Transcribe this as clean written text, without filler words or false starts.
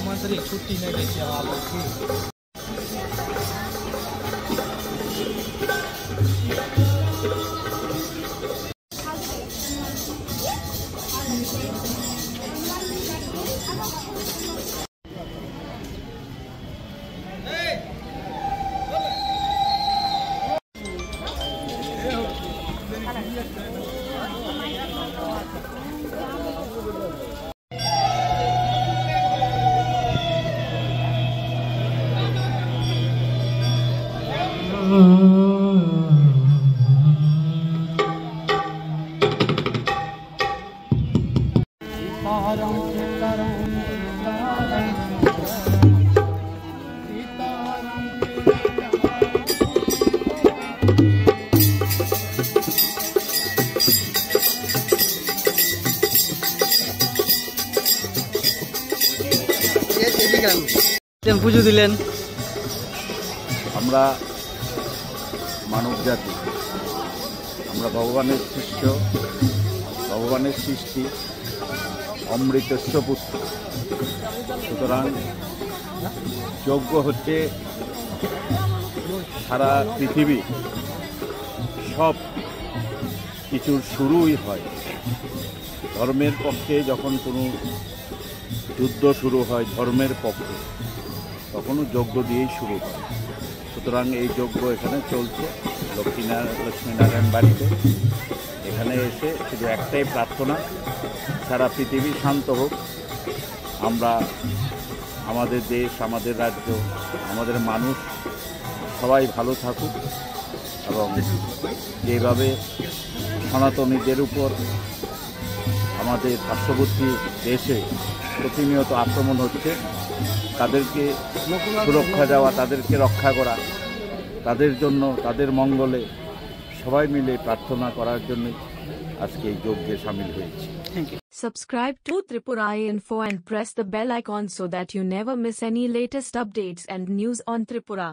मंत्री छुट्टी नहीं देती है आप পুজো দিলেন। আমরা মানব জাতি, আমরা ভগবানের শিষ্য, ভগবানের সৃষ্টি, অমৃতস্য পুত্র। সুতরাং যজ্ঞ হচ্ছে সারা পৃথিবী সব কিছুর শুরুই হয়। ধর্মের পক্ষে যখন কোনো যুদ্ধ শুরু হয় ধর্মের পক্ষে, তখনও যজ্ঞ দিয়েই শুরু হয়। সুতরাং এই যজ্ঞ এখানে চলছে লক্ষ্মীনারায়ণ বাড়িতে। এখানে এসে শুধু একটাই প্রার্থনা, সারা পৃথিবী শান্ত হোক, আমরা আমাদের দেশ, আমাদের রাজ্য, আমাদের মানুষ সবাই ভালো থাকুক, এবং যেভাবে সনাতনীদের উপর আমাদের পার্শ্ববর্তী দেশে প্রতিনিয়ত আক্রমণ হচ্ছে, তাদেরকে সুরক্ষা দেওয়া, তাদেরকে রক্ষা করা, তাদের জন্য, তাদের মঙ্গলে সবাই মিলে প্রার্থনা করার জন্য আজকে এই যজ্ঞে শামিল হয়েছি। Subscribe to Tripura Info and press the bell icon so that you never miss any latest updates and news on Tripura.